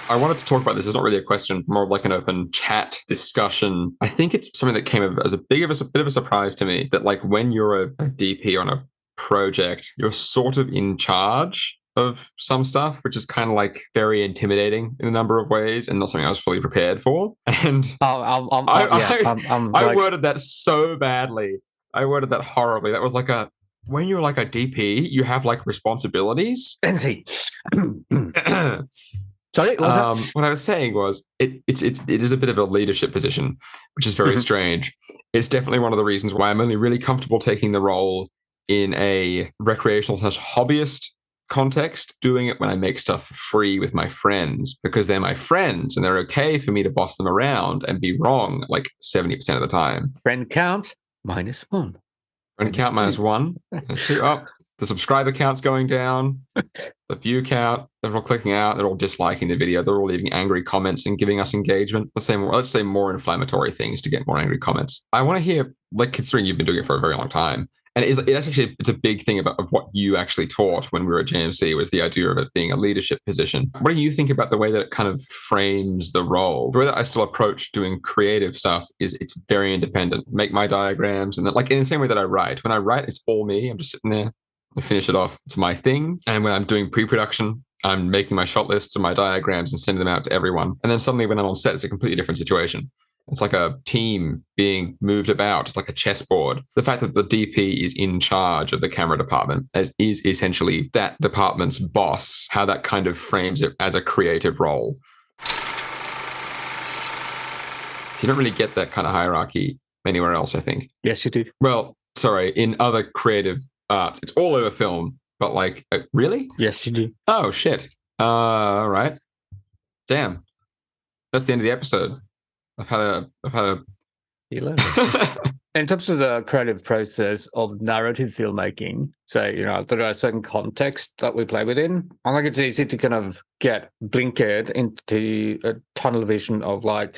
I wanted to talk about this. It's not really a question, more of like an open chat discussion. I think it's something that came as a bit of a surprise to me that like when you're a DP on a project, you're sort of in charge of some stuff, which is kind of like very intimidating in a number of ways and not something I was fully prepared for. And Yeah, I I'm I like, worded that so badly. I worded that horribly. That was like a when you're like a DP, you have like responsibilities. NC. Sorry, what was that? What I was saying was it is a bit of a leadership position, which is very Mhm. strange. It's definitely one of the reasons why I'm only really comfortable taking the role in a recreational slash hobbyist context, doing it when I make stuff for free with my friends because they're my friends and they're okay for me to boss them around and be wrong like 70% of the time. Friend count -1, Friend count -2. -1, -2. Oh, the subscriber count's going down. The view count, they're all clicking out, they're all disliking the video, they're all leaving angry comments and giving us engagement. Let's say more inflammatory things to get more angry comments. I want to hear, like, considering you've been doing it for a very long time, and it's a big thing about of what you actually taught when we were at JMC was the idea of it being a leadership position. What do you think about the way that it kind of frames the role? The way that I still approach doing creative stuff is it's very independent. Make my diagrams and then, like in the same way that I write. When I write, it's all me. I'm just sitting there and finish it off. It's my thing. And when I'm doing pre-production, I'm making my shot lists and my diagrams and sending them out to everyone. And then suddenly when I'm on set, it's a completely different situation. It's like a team being moved about. It's like a chessboard. The fact that the DP is in charge of the camera department is essentially that department's boss, how that kind of frames it as a creative role. You don't really get that kind of hierarchy anywhere else, I think. Yes, you do. Well, sorry, in other creative arts, it's all over film, but like, really? Yes, you do. Oh, shit. All right. Damn. That's the end of the episode. I've had a, You learn. In terms of the creative process of narrative filmmaking, so there are certain contexts that we play within. I think it's easy to kind of get blinkered into a tunnel vision of like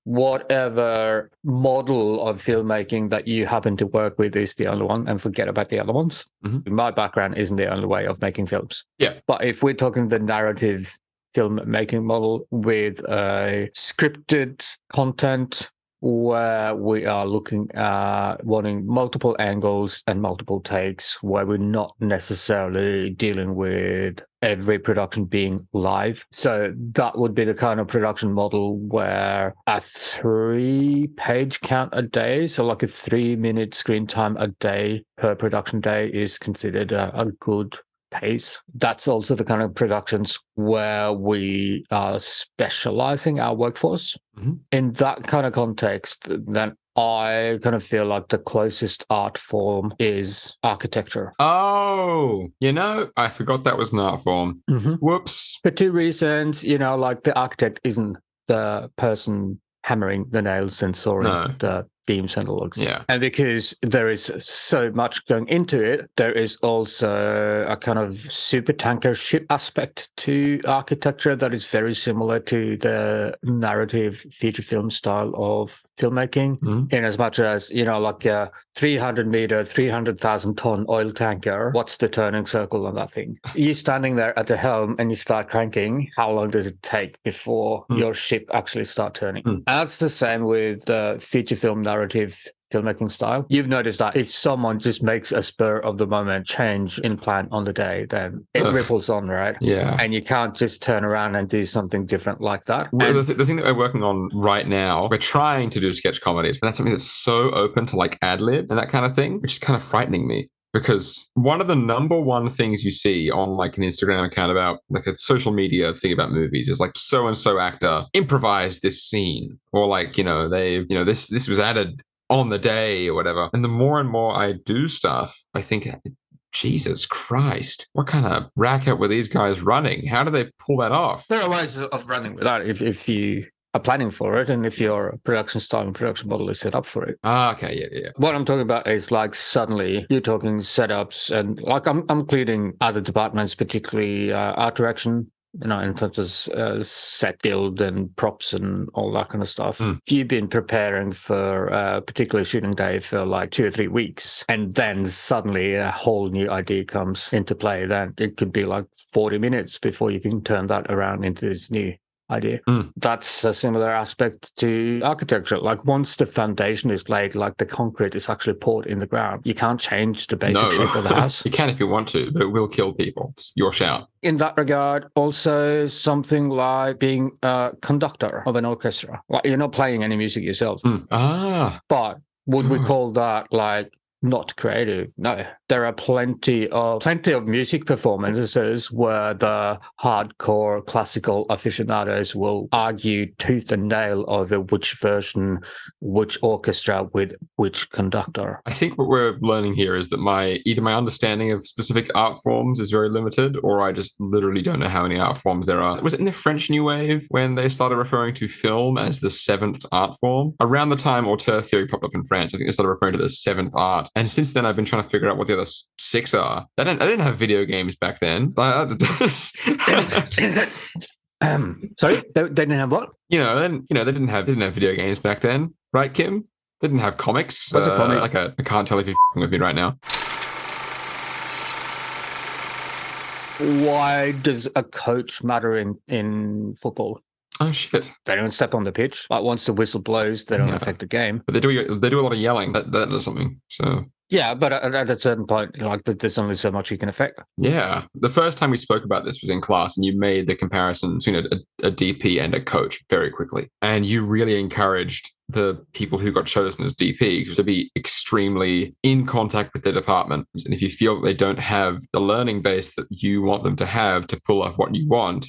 whatever model of filmmaking that you happen to work with is the only one and forget about the other ones. Mhm. My background isn't the only way of making films. Yeah. But if we're talking the narrative filmmaking model with a scripted content where we are looking at wanting multiple angles and multiple takes, where we're not necessarily dealing with every production being live. So that would be the kind of production model where a 3-page count a day, so like a 3-minute screen time a day per production day, is considered a good pace. That's also the kind of productions where we are specializing our workforce. Mm-hmm. In that kind of context, then I kind of feel like the closest art form is architecture. Oh, I forgot that was an art form. Mm-hmm. Whoops. For two reasons, like the architect isn't the person hammering the nails and sawing the beams and logs. Yeah. And because there is so much going into it, there is also a kind of super tanker ship aspect to architecture that is very similar to the narrative feature film style of filmmaking, in as much as, like a 300-meter, 300,000-ton oil tanker, what's the turning circle on that thing? You're standing there at the helm and you start cranking. How long does it take before your ship actually start turning? And that's the same with the feature film narrative filmmaking style. You've noticed that if someone just makes a spur of the moment change in plan on the day, then it ripples on, right? Yeah. And you can't just turn around and do something different like that. Well, the thing that we're working on right now, we're trying to do sketch comedies, but that's something that's so open to like ad lib and that kind of thing, which is kind of frightening me. Because one of the number one things you see on like an Instagram account about like a social media thing about movies is like so and so actor improvised this scene, or like this was added on the day or whatever. And the more and more I do stuff, I think, Jesus Christ, what kind of racket were these guys running? How do they pull that off? There are ways of running with that if you are planning for it and if your production style and production model is set up for it. Okay, yeah. What I'm talking about is like suddenly you're talking setups and like I'm including other departments, particularly art direction, in terms of set build and props and all that kind of stuff. If you've been preparing for a particular shooting day for like 2 or 3 weeks, and then suddenly a whole new idea comes into play, then it could be like 40 minutes before you can turn that around into this new idea. Mm. That's a similar aspect to architecture. Like once the foundation is laid, like the concrete is actually poured in the ground, you can't change the basic shape of the house. You can if you want to, but it will kill people. It's your shout. In that regard, also something like being a conductor of an orchestra. Like you're not playing any music yourself, but would we good. call that like not creative? No, there are plenty of music performances where the hardcore classical aficionados will argue tooth and nail over which version, which orchestra with which conductor. I think what we're learning here is that either my understanding of specific art forms is very limited, or I just literally don't know how many art forms there are. Was it in the French New Wave when they started referring to film as the seventh art form? Around the time auteur theory popped up in France, I think they started referring to the seventh art. And since then, I've been trying to figure out what the other six are. I didn't have video games back then. Sorry, they didn't have what? They didn't have video games back then, right, Kim? They didn't have comics. What's a comic? I can't tell if you're with me right now. Why does a coach matter in football? Oh shit! They don't step on the pitch. Like once the whistle blows, they don't affect the game. But they do a lot of yelling. That does something. So yeah, but at a certain point, like there's only so much you can affect. Yeah, the first time we spoke about this was in class, and you made the comparison between a DP and a coach very quickly, and you really encouraged the people who got chosen as DP to be extremely in contact with their department. And if you feel that they don't have the learning base that you want them to have to pull off what you want,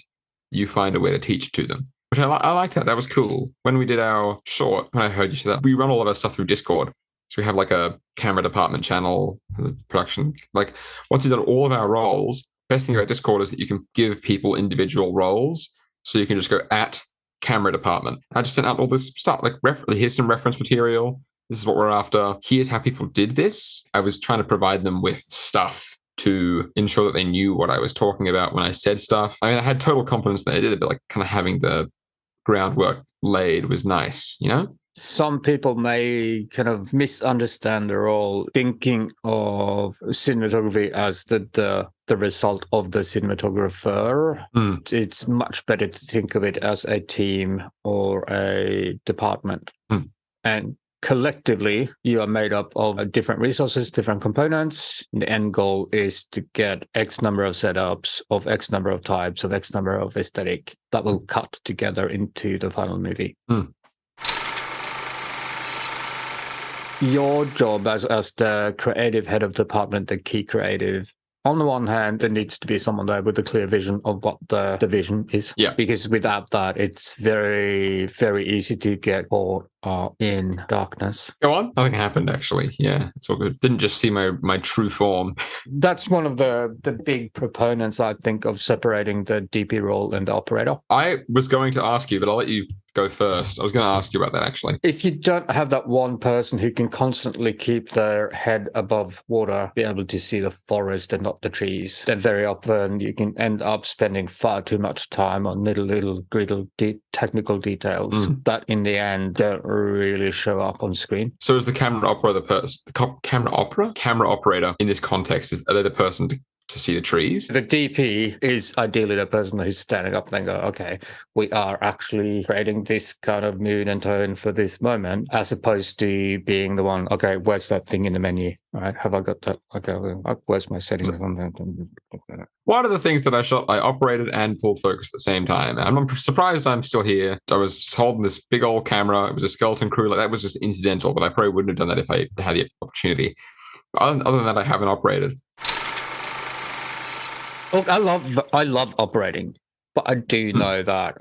you find a way to teach it to them. Which I liked that. That was cool. When we did our short, when I heard you say that, we run a lot of stuff through Discord. So we have like a camera department channel, production. Like once you've done all of our roles, best thing about Discord is that you can give people individual roles. So you can just go at camera department. I just sent out all this stuff, like here's some reference material. This is what we're after. Here's how people did this. I was trying to provide them with stuff to ensure that they knew what I was talking about when I said stuff. I mean, I had total confidence that they did it, but like kind of having the groundwork laid was nice, you know? Some people may kind of misunderstand the role, thinking of cinematography as the result of the cinematographer. It's much better to think of it as a team or a department. And collectively, you are made up of different resources, different components. The end goal is to get X number of setups of X number of types of X number of aesthetic that will cut together into the final movie. Your job as the creative head of department, the key creative, on the one hand, there needs to be someone there with a clear vision of what the vision is. Yeah. Because without that, it's very, very easy to get caught in darkness. Go on. Nothing happened, actually. Yeah, it's all good. Didn't just see my true form. That's one of the big proponents, I think, of separating the DP role and the operator. I was going to ask you, but I'll let you go first. I was going to ask you about that, actually. If you don't have that one person who can constantly keep their head above water, be able to see the forest and not the trees, then very often you can end up spending far too much time on little technical details that in the end don't really show up on screen. So is the camera operator camera operator in this context, are they the person to see the trees? The DP is ideally the person who's standing up and go, okay, we are actually creating this kind of mood and tone for this moment, as opposed to being the one, okay, where's that thing in the menu? All right, have I got that? Okay, where's my settings on that? One of the things that I shot, I operated and pulled focus at the same time. And I'm surprised I'm still here. I was holding this big old camera. It was a skeleton crew. Like that was just incidental, but I probably wouldn't have done that if I had the opportunity. But other than that, I haven't operated. Look, I love operating, but I do know that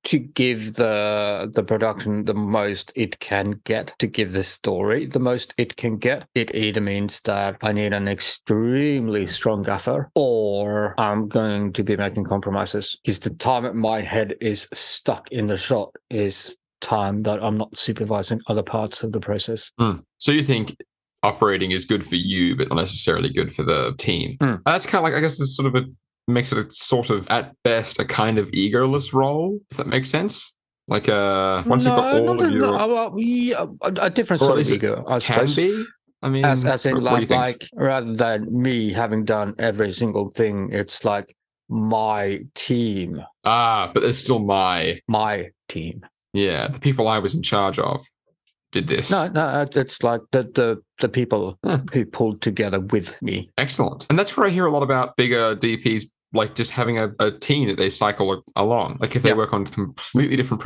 to give the production the most it can get, to give the story the most it can get, it either means that I need an extremely strong gaffer, or I'm going to be making compromises, because the time my head is stuck in the shot is time that I'm not supervising other parts of the process. So you think operating is good for you, but not necessarily good for the team? That's kind of like, I guess this sort of makes it a sort of, at best, a kind of egoless role, if that makes sense. Like once you've got all of your... a different sort of ego, I suppose. Can be? I mean, as in what do you think? like rather than me having done every single thing, it's like my team. But it's still my team. Yeah, the people I was in charge of did this. No, it's like the people who pulled together with me. Excellent. And that's where I hear a lot about bigger DPs, like just having a team that they cycle along. Like if they work on completely different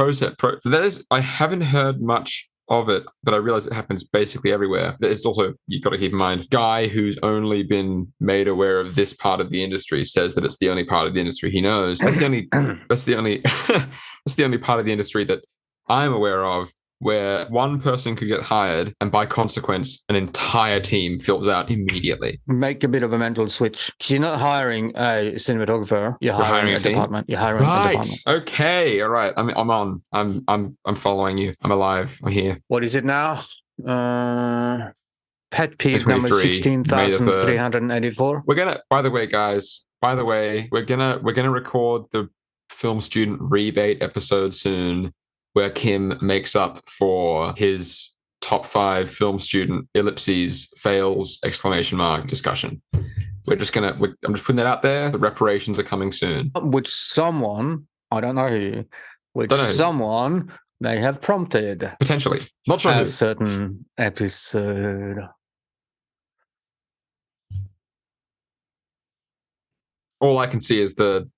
I haven't heard much of it, but I realize it happens basically everywhere. It's also, you've got to keep in mind, guy who's only been made aware of this part of the industry says that it's the only part of the industry he knows. That's the only that's the only part of the industry that I'm aware of where one person could get hired and by consequence an entire team fills out immediately. Make a bit of a mental switch. You're not hiring a cinematographer, you're hiring a department. You're hiring a department. Okay, all right. I'm on. I'm following you. I'm alive. I'm here. What is it now? Pet peeve number 16,384. We're gonna, by the way, guys, we're gonna record the film student rebate episode soon where Kim makes up for his top 5 film student ellipses fails ! Discussion. I'm just putting that out there. The reparations are coming soon. Which someone, I don't know who, someone may have prompted. Potentially. Not sure a certain episode. All I can see is the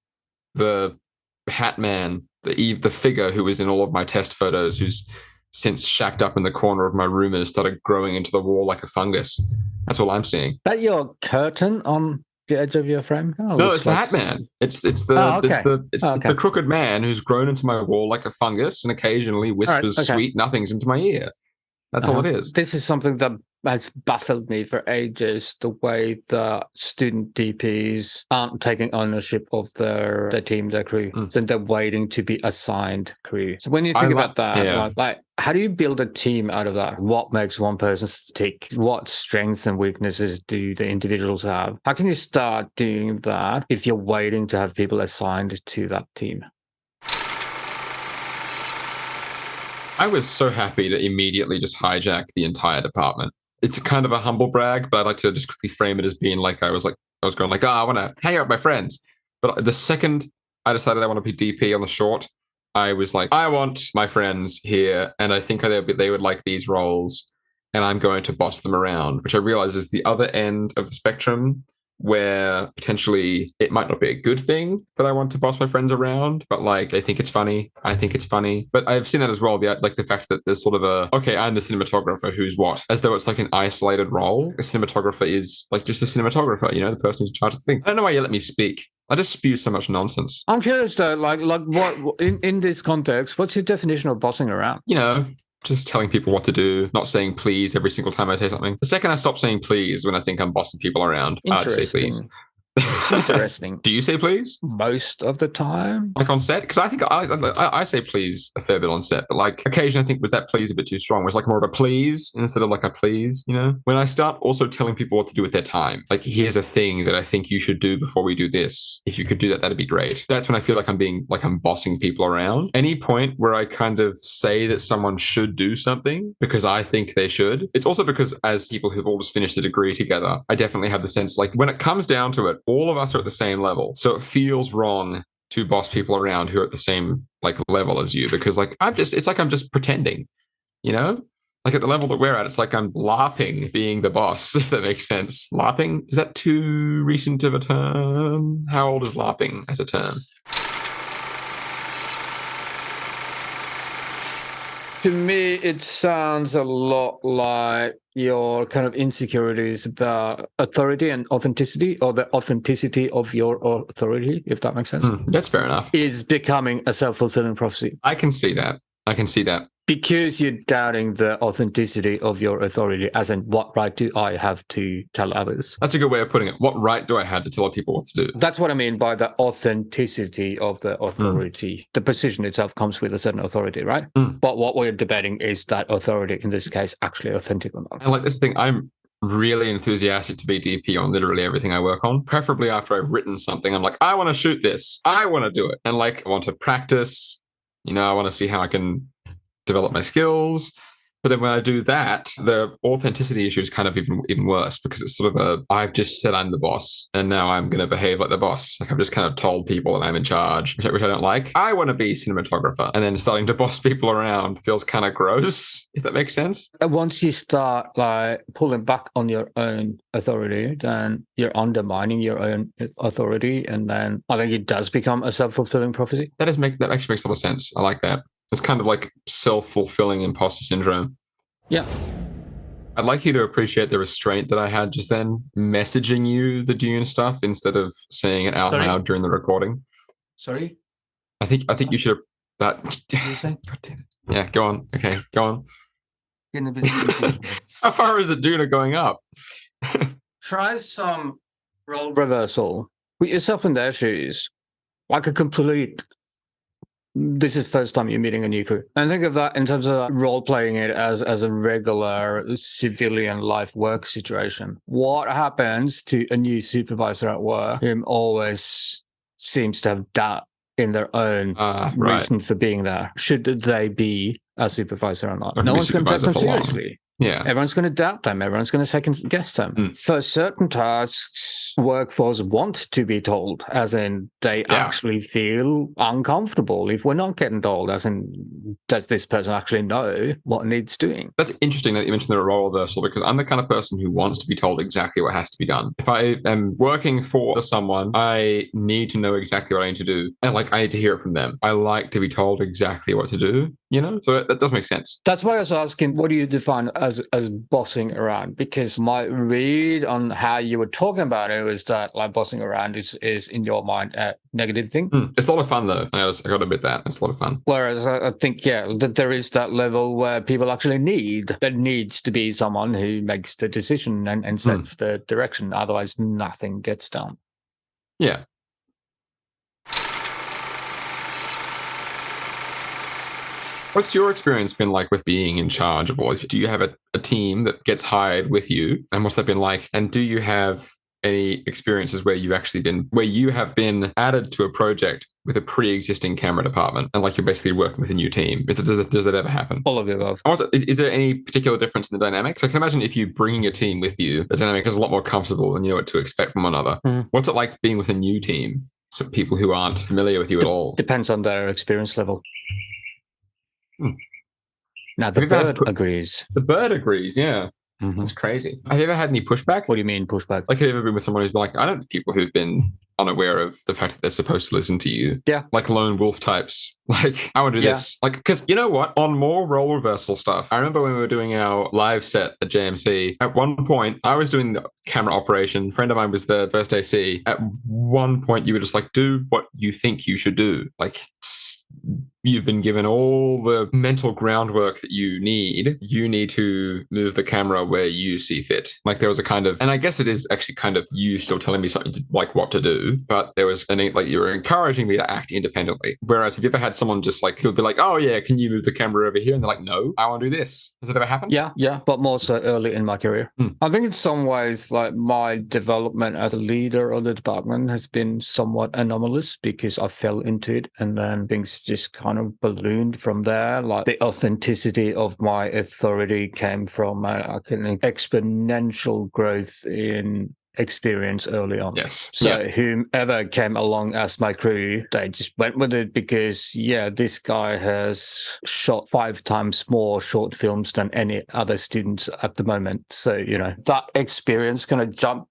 hat man, the figure who was in all of my test photos, who's since shacked up in the corner of my room and has started growing into the wall like a fungus. That's all I'm seeing. That your curtain on the edge of your frame? No, it's the hat man. It's the crooked man who's grown into my wall like a fungus and occasionally whispers sweet nothings into my ear. That's all it is. This is something that has baffled me for ages, the way the student DPs aren't taking ownership of their team, their crew. So they're waiting to be assigned crew. So when you think about that, like how do you build a team out of that? What makes one person stick? What strengths and weaknesses do the individuals have? How can you start doing that if you're waiting to have people assigned to that team? I was so happy to immediately just hijack the entire department. It's kind of a humble brag, but I'd like to just quickly frame it as being like I was going like, I want to hang out with my friends. But the second I decided I want to be DP on the short, I was like, I want my friends here, and I think they would like these roles, and I'm going to boss them around, which I realize is the other end of the spectrum, where potentially it might not be a good thing that I want to boss my friends around, but like I think it's funny. But I've seen that as well. The fact that there's sort of I'm the cinematographer who's what, as though it's like an isolated role. A cinematographer is like just a cinematographer, the person who's in charge of the thing. I don't know why you let me speak. I just spew so much nonsense. I'm curious though, like what in this context, what's your definition of bossing around? Just telling people what to do, not saying please every single time I say something. The second I stop saying please when I think I'm bossing people around, I say please. Interesting. Do you say please? Most of the time. Like on set? Because I think I say please a fair bit on set, but like occasionally I think, was that please a bit too strong? Was like more of a please instead of like a please, When I start also telling people what to do with their time, like here's a thing that I think you should do before we do this. If you could do that, that'd be great. That's when I feel like I'm bossing people around. Any point where I kind of say that someone should do something because I think they should. It's also because as people who've all just finished a degree together, I definitely have the sense like when it comes down to it, all of us are at the same level. So it feels wrong to boss people around who are at the same like level as you, because like it's like I'm just pretending, Like at the level that we're at, it's like I'm LARPing being the boss, if that makes sense. LARPing, is that too recent of a term? How old is LARPing as a term? To me, it sounds a lot like your kind of insecurities about authority and authenticity, or the authenticity of your authority, if that makes sense. That's fair enough. Is becoming a self-fulfilling prophecy. I can see that. Because you're doubting the authenticity of your authority, as in what right do I have to tell others? That's a good way of putting it. What right do I have to tell people what to do? That's what I mean by the authenticity of the authority. The position itself comes with a certain authority, right? But what we're debating is that authority, in this case, actually authentic or not. And like this thing, I'm really enthusiastic to be DP on literally everything I work on, preferably after I've written something. I'm like, I want to shoot this. I want to do it. And like, I want to practice. I want to see how I can develop my skills. But then when I do that, the authenticity issue is kind of even worse because it's sort of I've just said I'm the boss and now I'm going to behave like the boss. Like I've just kind of told people that I'm in charge, which I don't like. I want to be cinematographer, and then starting to boss people around feels kind of gross, if that makes sense. Once you start like pulling back on your own authority, then you're undermining your own authority, and then I think it does become a self-fulfilling prophecy. That actually makes a lot of sense. I like that. It's kind of like self-fulfilling imposter syndrome. Yeah. I'd like you to appreciate the restraint that I had just then, messaging you the Dune stuff instead of saying it out loud during the recording. Sorry? I think you should have that. You saying? Yeah, go on. Okay, go on. Getting a bit sleepy. How far is the Duna going up? Try some role reversal. Put yourself in their shoes. Like a complete. This is the first time you're meeting a new crew. And think of that in terms of role playing it as a regular civilian life work situation. What happens to a new supervisor at work who always seems to have doubt in their own reason for being there? Should they be a supervisor or not? No one's going to take them seriously. Yeah. Everyone's going to doubt them. Everyone's going to second guess them. For certain tasks, workforce want to be told, as in they actually feel uncomfortable if we're not getting told, as in, does this person actually know what needs doing? That's interesting that you mentioned the role reversal, because I'm the kind of person who wants to be told exactly what has to be done. If I am working for someone, I need to know exactly what I need to do. And like, I need to hear it from them. I like to be told exactly what to do, you know? So that does make sense. That's why I was asking, what do you define as bossing around? Because my read on how you were talking about it was that like bossing around is in your mind a negative thing. It's a lot of fun though. I got to admit that. It's a lot of fun. Whereas I think, that there is that level where people actually there needs to be someone who makes the decision and sets the direction. Otherwise, nothing gets done. Yeah. What's your experience been like with being in charge of all this? Do you have a team that gets hired with you? And what's that been like? And do you have any experiences where you have been added to a project with a pre-existing camera department and like you're basically working with a new team? Does that ever happen? All of the above. Is there any particular difference in the dynamics? I can imagine if you're bringing a team with you, the dynamic is a lot more comfortable and you know what to expect from one another. What's it like being with a new team? So people who aren't familiar with you at all? Depends on their experience level. Now the bird agrees. The bird agrees, yeah. That's crazy. Have you ever had any pushback? What do you mean pushback? Like, have you ever been with someone who's been like, I don't know, people who've been unaware of the fact that they're supposed to listen to you. Yeah. Like lone wolf types. Like, I want to do this. Like, because you know what? On more role reversal stuff, I remember when we were doing our live set at JMC, at one point, I was doing the camera operation. A friend of mine was the first AC. At one point, you were just like, do what you think you should do. Like, you've been given all the mental groundwork that you need. You need to move the camera where you see fit. Like there was a kind of, and I guess it is actually kind of you still telling me something like what to do, but there was like you were encouraging me to act independently. Whereas have you ever had someone just like, who'll be like, oh yeah, can you move the camera over here? And they're like, no, I want to do this. Has it ever happened? Yeah, but more so early in my career. I think in some ways, like my development as a leader of the department has been somewhat anomalous because I fell into it and then things just kind of ballooned from there. Like the authenticity of my authority came from an exponential growth in experience early on. Yes. So whomever came along as my crew, they just went with it because, this guy has shot 5 times more short films than any other students at the moment. So, that experience kind of jumped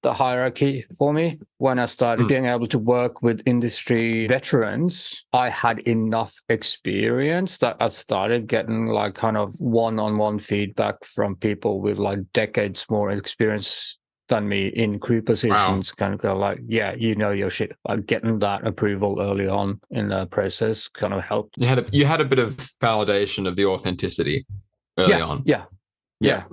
the hierarchy for me. When I started being able to work with industry veterans, I had enough experience that I started getting like kind of one-on-one feedback from people with like decades more experience than me in crew positions. Kind of go like, your shit. Like getting that approval early on in the process kind of helped. You had a bit of validation of the authenticity early on. Yeah.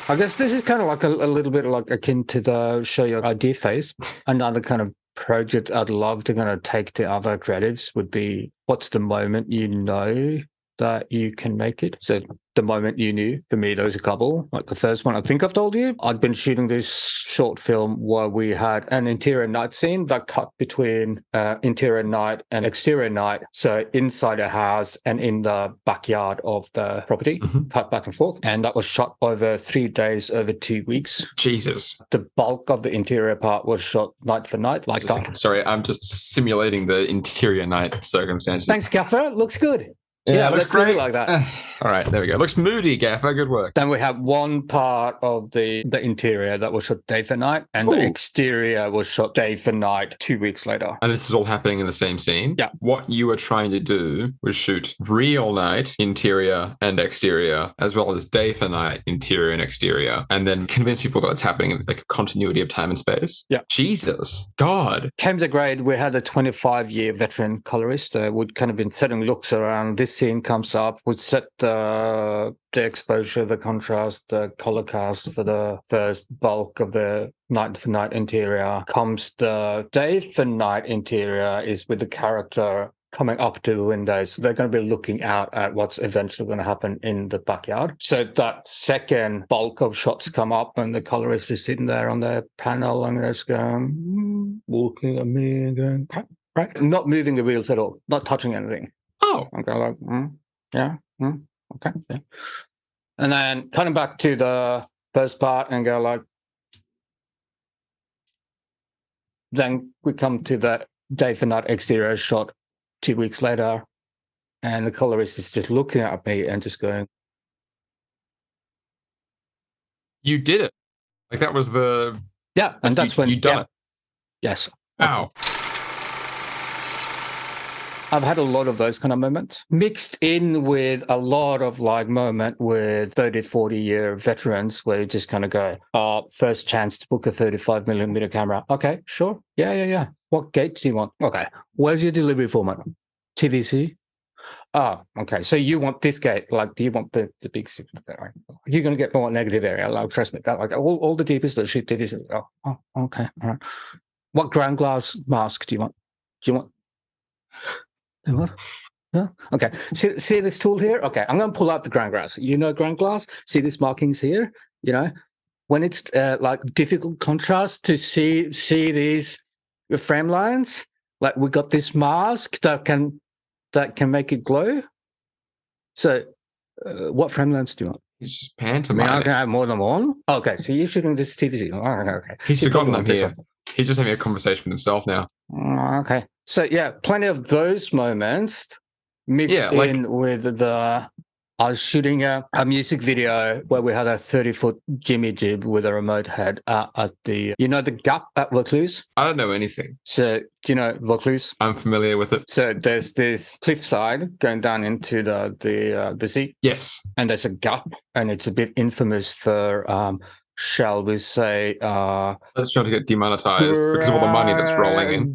I guess this is kind of like a little bit like akin to the show your idea phase. Another kind of project I'd love to kind of take to other creatives would be what's the moment you know that you can make it. So the moment you knew? For me, there was a couple. Like the first one, I think I've told you, I'd been shooting this short film where we had an interior night scene that cut between interior night and exterior night. So inside a house and in the backyard of the property, cut back and forth. And that was shot over 3 days, over 2 weeks. Jesus. The bulk of the interior part was shot night for night, like that. Sorry, I'm just simulating the interior night circumstances. Thanks, Gaffer. Looks good. Yeah, it looks let's leave great. it like that. All right, there we go. Looks moody, Gaffer. Good work. Then we have one part of the interior that was shot day for night, and the exterior was shot day for night 2 weeks later. And this is all happening in the same scene? Yeah. What you were trying to do was shoot real night, interior and exterior, as well as day for night, interior and exterior, and then convince people that it's happening in like a continuity of time and space? Yeah. Jesus. God. Came to grade, we had a 25-year veteran colorist. Would kind of been setting looks around. This scene comes up, would set the exposure, the contrast, the color cast for the first bulk of the night for night interior. Comes the day for night interior is with the character coming up to the windows. So they're going to be looking out at what's eventually going to happen in the backyard. So that second bulk of shots come up and the colorist is sitting there on the panel and they're just going, looking at me and going, right? Not moving the wheels at all, not touching anything. Oh. I'm going like, yeah, okay. Yeah. And then coming back to the first part and go like, then we come to that day for night exterior shot 2 weeks later, and the colorist is just looking at me and just going, You did it. Like that was the... Yeah, and that's when... You done it. Yes. Wow. I've had a lot of those kind of moments mixed in with a lot of like moment with 30, 40-year veterans where you just kind of go, first chance to book a 35mm camera. Okay, sure. Yeah. What gate do you want? Okay. Where's your delivery format? TVC? Oh, okay. So you want this gate? Like, do you want the big super? You're going to get more negative area. Like, trust me. That like all the deepest that shoot TVC. Oh, okay. All right. What ground glass mask do you want? What? Yeah. Okay. See this tool here? Okay. I'm going to pull out the ground glass. You know ground glass? See these markings here? You know, when it's like difficult contrast to see these frame lines, like we got this mask that can make it glow. So what frame lines do you want? He's just pantomiming. I can have more than one. Okay. So you're shooting this TVC. Okay. He's forgotten I'm here. He's just having a conversation with himself now. Okay. So yeah, plenty of those moments mixed in with the... I was shooting a music video where we had a 30-foot Jimmy Jib with a remote head at the... You know the Gap at Vaucluse? I don't know anything. So do you know Vaucluse? I'm familiar with it. So there's this cliffside going down into the sea. Yes. And there's a gap, and it's a bit infamous for... shall we say... Let's try to get demonetized because of all the money that's rolling in.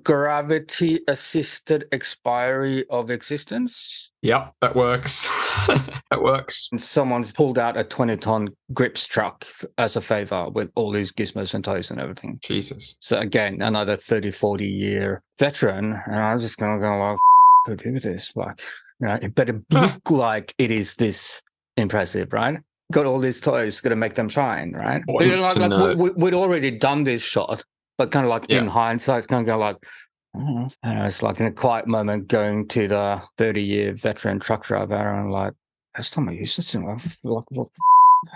Gravity-assisted expiry of existence. Yep, that works. That works. And someone's pulled out a 20-ton grips truck as a favor with all these gizmos and toys and everything. Jesus. So again, another 30, 40-year veteran, and I'm just going to go like, who do this? Like, you know, it better look like it is this impressive, right? Got all these toys, got to make them shine, right? We'd already done this shot, but kind of like in hindsight, kind of go like, and it's like in a quiet moment going to the 30-year veteran truck driver and like, first time I used this thing, like,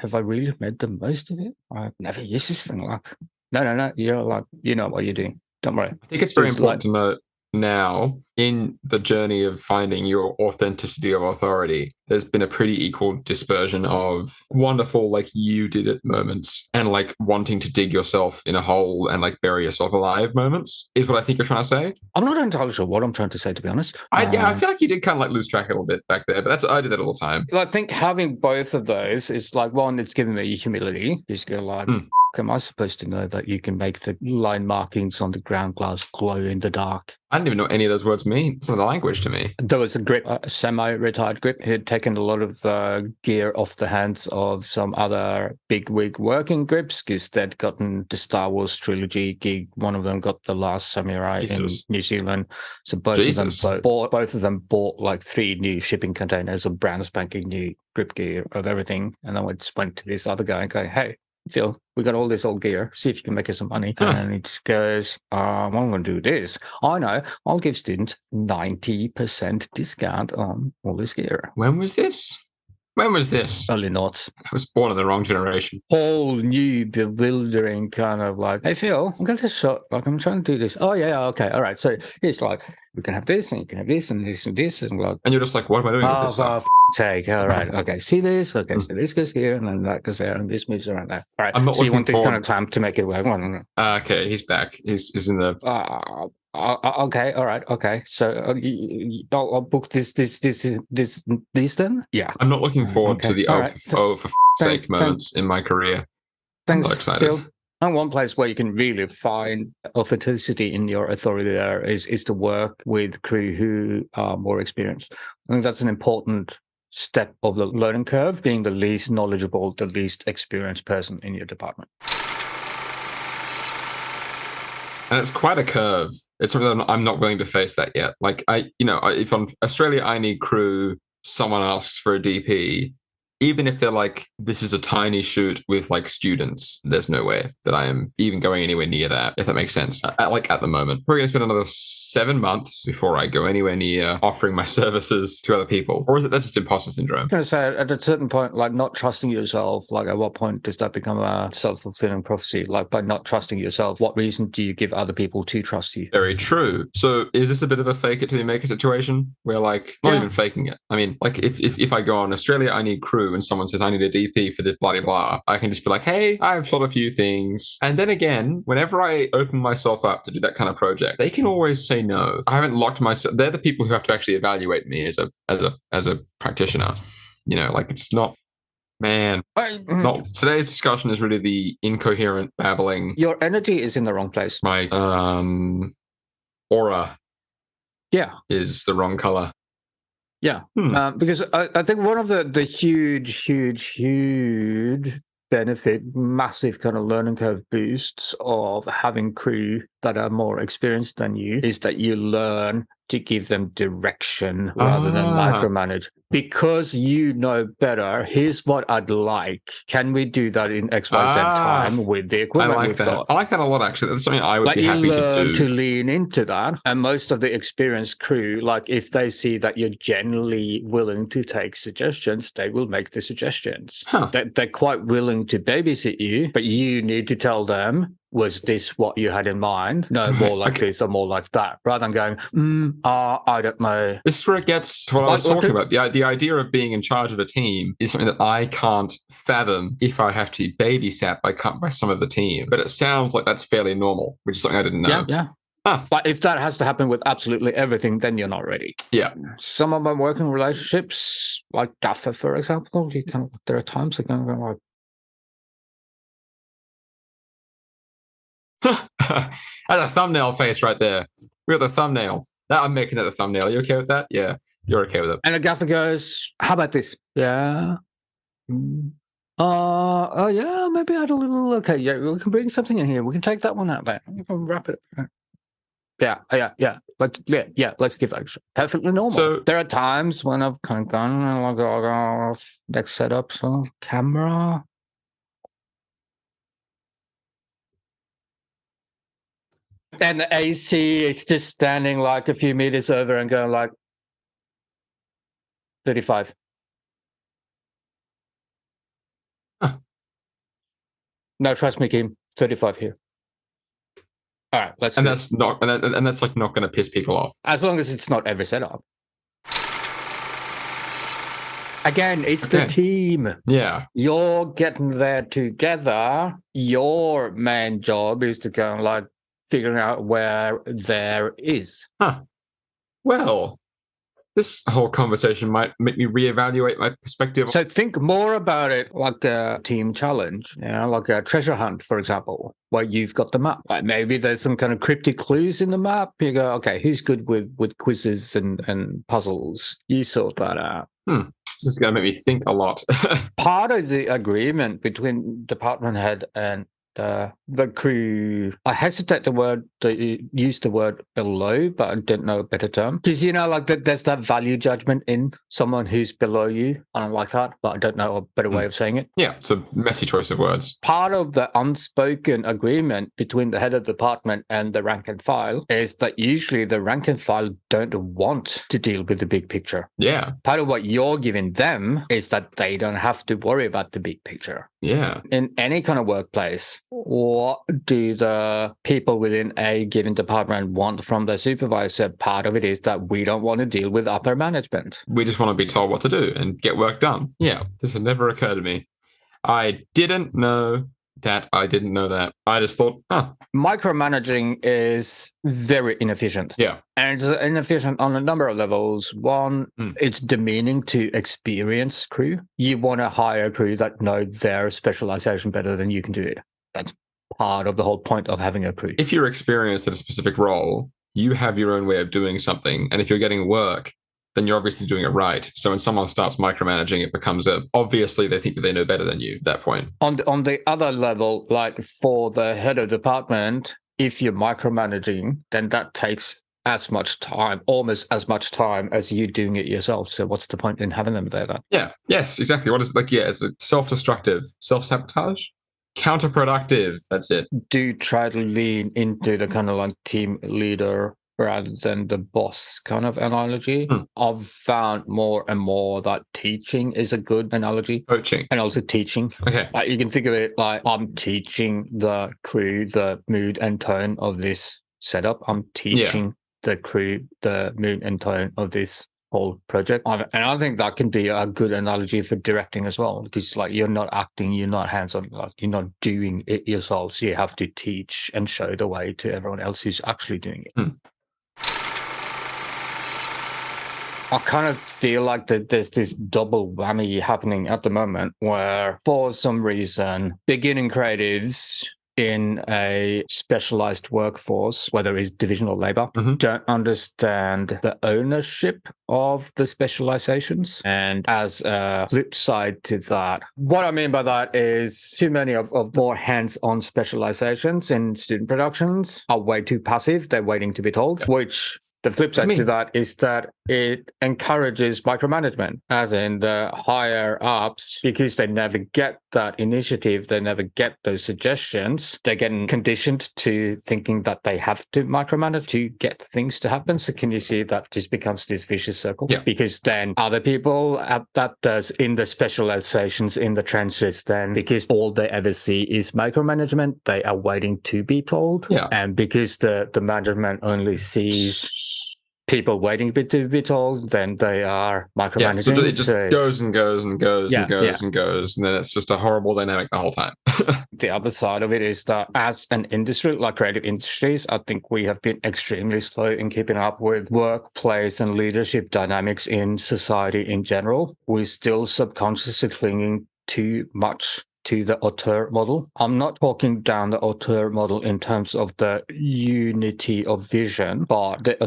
have I really made the most of it? I've never used this thing. Like, no, you're like, you know what you're doing. Don't worry. I think it's very important to note now in the journey of finding your authenticity of authority, there's been a pretty equal dispersion of wonderful, like you did it moments and like wanting to dig yourself in a hole and like bury yourself alive moments is what I think you're trying to say. I'm not entirely sure what I'm trying to say, to be honest. I feel like you did kind of like lose track a little bit back there, but I did that all the time. I think having both of those is like, one, it's given me humility. Just go like, fuck am I supposed to know that you can make the line markings on the ground glass glow in the dark? I didn't even know what any of those words mean. Some of the language to me. There was a grip, a semi-retired grip. He had taken a lot of gear off the hands of some other big-wig working grips because they'd gotten the Star Wars trilogy gig. One of them got The Last Samurai Jesus. in New Zealand. So both Jesus. of them bought like 3 new shipping containers of brand spanking new grip gear of everything. And then we just went to this other guy and go, hey, Phil, we got all this old gear. See if you can make us some money. And he just goes, I'm going to do this. I know. I'll give students 90% discount on all this gear. When was this? When was this? Early noughts. I was born in the wrong generation. Whole new bewildering kind of like, hey Phil, I'm going to show, like I'm trying to do this. Oh yeah, okay, all right. So it's like we can have this and you can have this and this and this and like. And you're just like, what am I doing with this stuff? Sake. All right. Okay. See this? Okay. So this goes here and then that goes there and this moves around there. All right. I'm not so you looking want this kind of clamp to make it work? Okay, he's back. He's in the. Okay. All right. Okay. So I'll book this then. Yeah. I'm not looking forward to the for sake moments in my career. Thanks, I'm not excited. Phil. And one place where you can really find authenticity in your authority there is to work with crew who are more experienced. I think that's an important step of the learning curve, being the least knowledgeable, the least experienced person in your department. And it's quite a curve. It's something that I'm not willing to face that yet. Like if on Australia I need crew, someone asks for a DP, even if they're like, this is a tiny shoot with like students, there's no way that I am even going anywhere near that, if that makes sense. At the moment, we're going to spend another 7 months before I go anywhere near offering my services to other people. Or is it that's just imposter syndrome? I'm going to say at a certain point, like not trusting yourself, like at what point does that become a self-fulfilling prophecy? Like by not trusting yourself, what reason do you give other people to trust you? Very true. So is this a bit of a fake it till you make it situation where like, not even faking it. I mean, like if I go on Australia, I need crew and someone says I need a DP for this blah blah, I can just be like, hey, I've thought a few things. And then again, whenever I open myself up to do that kind of project, they can always say no. I haven't locked myself. They're the people who have to actually evaluate me as a practitioner. Like it's not. Man, not today's discussion is really the incoherent babbling. Your energy is in the wrong place. My aura, is the wrong color. Yeah, because I think one of the huge benefit, massive kind of learning curve boosts of having crew that are more experienced than you is that you learn to give them direction rather than micromanage. Because you know better, here's what I'd like. Can we do that in XYZ time with the equipment we've got? I like that a lot, actually. That's something I would be happy to do. You learn to lean into that. And most of the experienced crew, like if they see that you're generally willing to take suggestions, they will make the suggestions. They're quite willing to babysit you, but you need to tell them, was this what you had in mind? No, more like this or more like that, rather than going, I don't know. This is where it gets to what I was talking about. The idea of being in charge of a team is something that I can't fathom if I have to be babysat by some of the team. But it sounds like that's fairly normal, which is something I didn't know. Yeah. But if that has to happen with absolutely everything, then you're not ready. Yeah. Some of my working relationships, like Gaffer, for example, there are times they're going to go like, that's a thumbnail face right there. We got the thumbnail. I'm making that the thumbnail. Are you okay with that? Yeah, you're okay with it. And a gaffer goes, how about this? Yeah. Oh yeah, maybe add a little. Okay, yeah, we can bring something in here. We can take that one out there. We can wrap it. Yeah. Let's give that a shot. Perfectly normal. So there are times when I've kind of gone and like next setup, so camera. And the AC is just standing like a few meters over and going like 35. No, trust me, Kim. 35 here. All right, let's. And that's not, and that's like not going to piss people off. As long as it's not every setup. Again, it's the team. Yeah. You're getting there together. Your main job is to go and like figuring out where there is. Well, this whole conversation might make me reevaluate my perspective. So think more about it like a team challenge, like a treasure hunt, for example, where you've got the map. Like maybe there's some kind of cryptic clues in the map. You go, okay, who's good with quizzes and puzzles? You sort that out. This is going to make me think a lot. Part of the agreement between department head and the crew, I hesitate to use the word below, but I didn't know a better term. Because, like there's that value judgment in someone who's below you. I don't like that, but I don't know a better way of saying it. Yeah, it's a messy choice of words. Part of the unspoken agreement between the head of the department and the rank and file is that usually the rank and file don't want to deal with the big picture. Yeah. Part of what you're giving them is that they don't have to worry about the big picture. Yeah. In any kind of workplace, what do the people within a given department want from their supervisor? Part of it is that we don't want to deal with upper management. We just want to be told what to do and get work done. Yeah, this had never occurred to me. I didn't know that. I didn't know that. I just thought, Micromanaging is very inefficient. Yeah. And it's inefficient on a number of levels. One, it's demeaning to experienced crew. You want to hire a crew that know their specialization better than you can do it. That's part of the whole point of having a crew. If you're experienced at a specific role, you have your own way of doing something. And if you're getting work, then you're obviously doing it right. So when someone starts micromanaging, it becomes obviously they think that they know better than you at that point. On the other level, like for the head of department, if you're micromanaging, then that takes as much time, almost as much time as you doing it yourself. So what's the point in having them there then? Yeah. Yes, exactly. What is it's a self-destructive, self-sabotage, counterproductive. That's it. Do try to lean into the kind of like team leader rather than the boss kind of analogy. I've found more and more that teaching is a good analogy. Coaching. And also teaching. Okay. Like you can think of it like I'm teaching the crew the mood and tone of this setup. I'm teaching the crew the mood and tone of this whole project. And I think that can be a good analogy for directing as well, because like you're not acting, you're not hands-on, like you're not doing it yourself. So you have to teach and show the way to everyone else who's actually doing it. I kind of feel like that there's this double whammy happening at the moment where for some reason beginning creatives in a specialized workforce, whether it's divisional labor, don't understand the ownership of the specializations. And as a flip side to that, what I mean by that is too many of more hands-on specializations in student productions are way too passive. They're waiting to be told, which the flip side to that is that it encourages micromanagement, as in the higher ups, because they never get that initiative, they never get those suggestions, they're getting conditioned to thinking that they have to micromanage to get things to happen. So can you see that just becomes this vicious circle? Yeah. Because then other people at that does in the specializations in the trenches, then because all they ever see is micromanagement, they are waiting to be told. Yeah. And because the management only sees people waiting to be told, then they are micromanaging. So it just goes and goes and goes and goes and goes, and then it's just a horrible dynamic the whole time. The other side of it is that as an industry, like creative industries, I think we have been extremely slow in keeping up with workplace and leadership dynamics in society in general. We're still subconsciously clinging too much to the auteur model. I'm not talking down the auteur model in terms of the unity of vision, but the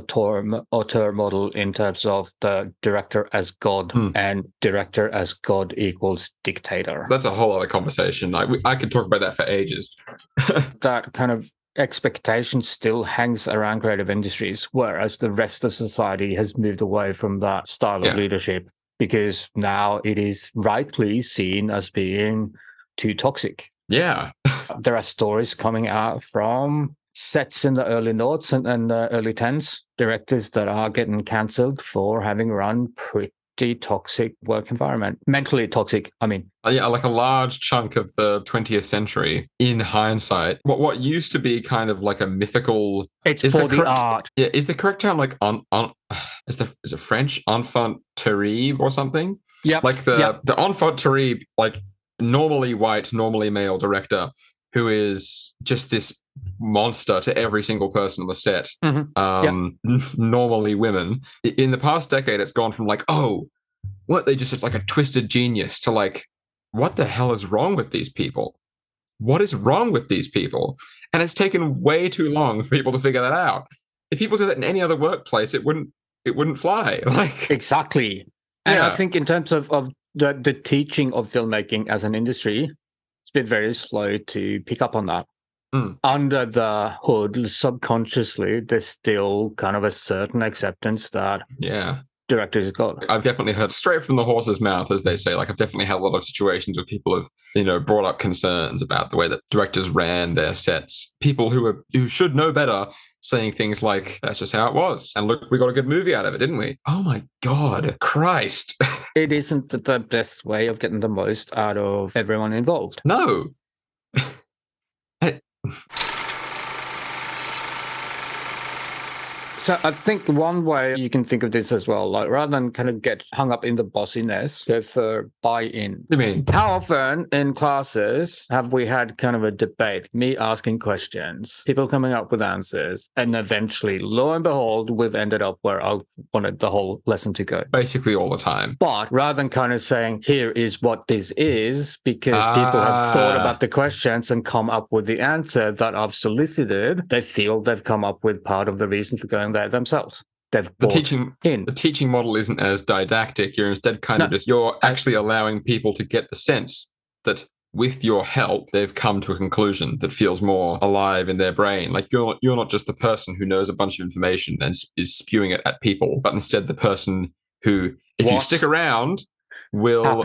auteur model in terms of the director as God and director as God equals dictator. That's a whole other conversation. I could talk about that for ages. That kind of expectation still hangs around creative industries, whereas the rest of society has moved away from that style of leadership, because now it is rightly seen as being too toxic. Yeah. There are stories coming out from sets in the early noughts and the early tens, directors that are getting cancelled for having run pretty toxic work environment. Mentally toxic, I mean. Yeah, like a large chunk of the 20th century, in hindsight, what used to be kind of like a mythical... It's for the art. Yeah, is the correct term like is it French? Enfant terrible or something? Yeah. Like the enfant terrible, like normally white, normally male director who is just this monster to every single person on the set. Mm-hmm. Normally women. In the past decade, it's gone from like, oh, what, they just like a twisted genius, to like, what the hell is wrong with these people? What is wrong with these people? And it's taken way too long for people to figure that out. If people did that in any other workplace, it wouldn't fly. Like, Exactly. And I think in terms of the teaching of filmmaking as an industry, it's been very slow to pick up on that. Under the hood, subconsciously, there's still kind of a certain acceptance that directors got. I've definitely heard straight from the horse's mouth, as they say. Like, I've definitely had a lot of situations where people have, brought up concerns about the way that directors ran their sets. People who should know better, saying things like, that's just how it was. And look, we got a good movie out of it, didn't we? Oh my God, Christ. It isn't the best way of getting the most out of everyone involved. No. So I think one way you can think of this as well, like rather than kind of get hung up in the bossiness, go for buy-in. You mean? How often in classes have we had kind of a debate, me asking questions, people coming up with answers, and eventually, lo and behold, we've ended up where I wanted the whole lesson to go? Basically all the time. But rather than kind of saying, here is what this is, because people have thought about the questions and come up with the answer that I've solicited, they feel they've come up with part of the reason for going there themselves. The teaching model isn't as didactic. You're instead you're actually allowing people to get the sense that with your help, they've come to a conclusion that feels more alive in their brain. Like, you're not just the person who knows a bunch of information and is spewing it at people, but instead the person who, if you stick around, will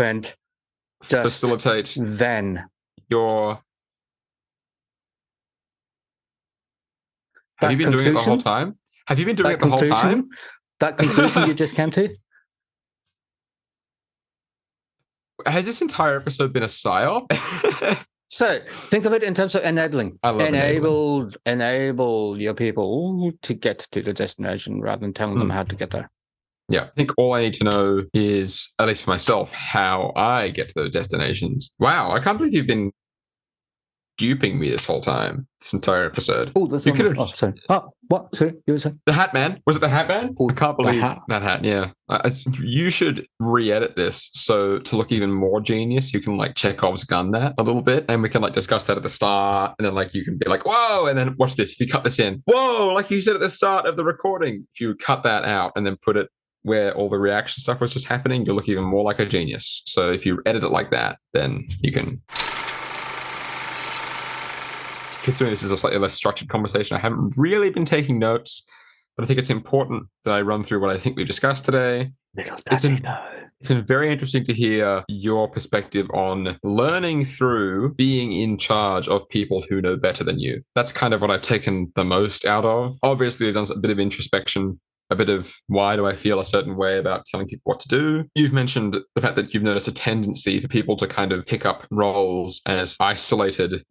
facilitate then your... Have you been doing it the whole time? Have you been doing it the whole time? That conclusion you just came to? Has this entire episode been a psyop? So think of it in terms of enabling. I love enable your people to get to the destination rather than telling them how to get there. Yeah, I think all I need to know is, at least for myself, how I get to those destinations. Wow, I can't believe you've been duping me this whole time, this entire episode. Oh, that's sorry. Oh, what? Sorry, you were saying? The Hat Man? Was it the Hat Man? Oh, I can't believe that hat. Yeah, you should re-edit this so to look even more genius. You can like Chekhov's gun that a little bit, and we can like discuss that at the start, and then like you can be like, whoa, and then watch this. If you cut this in, whoa, like you said at the start of the recording, if you cut that out and then put it where all the reaction stuff was just happening, you'll look even more like a genius. So if you edit it like that, then you can... Considering this is a slightly less structured conversation, I haven't really been taking notes, but I think it's important that I run through what I think we discussed today. It's been very interesting to hear your perspective on learning through being in charge of people who know better than you. That's kind of what I've taken the most out of. Obviously, I've done a bit of introspection, a bit of why do I feel a certain way about telling people what to do. You've mentioned the fact that you've noticed a tendency for people to kind of pick up roles as isolated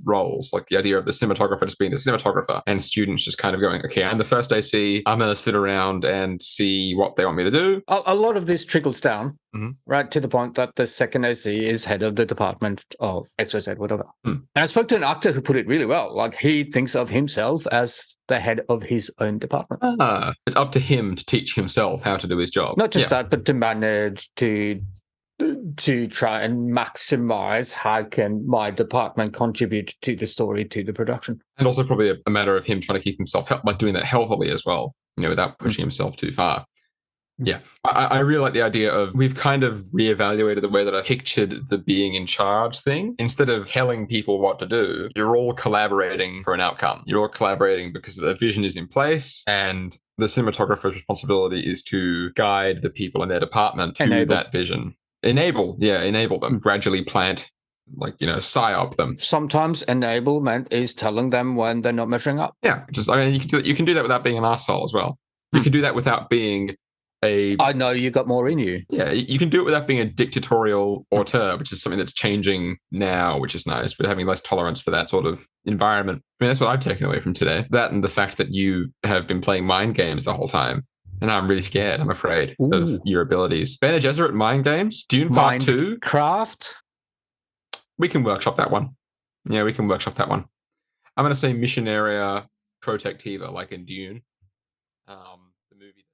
roles, like the idea of the cinematographer just being the cinematographer and students just kind of going, okay, I'm the first AC, I'm going to sit around and see what they want me to do. A lot of this trickles down, right, to the point that the second AC is head of the department of XYZ, whatever. And I spoke to an actor who put it really well. Like, he thinks of himself as the head of his own department. It's up to him to teach himself how to do his job. Not just that, but to manage, to try and maximize how can my department contribute to the story, to the production. And also probably a matter of him trying to keep himself like doing that healthily as well, without pushing himself too far. Yeah, I really like the idea of, we've kind of reevaluated the way that I pictured the being in charge thing. Instead of telling people what to do, you're all collaborating for an outcome. You're all collaborating because the vision is in place, and the cinematographer's responsibility is to guide the people in their department to that vision. Enable them. Gradually plant, PSY-OP them. Sometimes enablement is telling them when they're not measuring up. Yeah, you can do that without being an asshole as well. You can do that without being I know you got more in you. Yeah, you can do it without being a dictatorial auteur, which is something that's changing now, which is nice. We're having less tolerance for that sort of environment. I mean, that's what I've taken away from today. That and the fact that you have been playing mind games the whole time. And I'm really scared. I'm afraid of your abilities. Bene Gesserit mind games? Dune Part 2? Craft? We can workshop that one. Yeah, we can workshop that one. I'm going to say Missionaria Protectiva, like in Dune, the movie.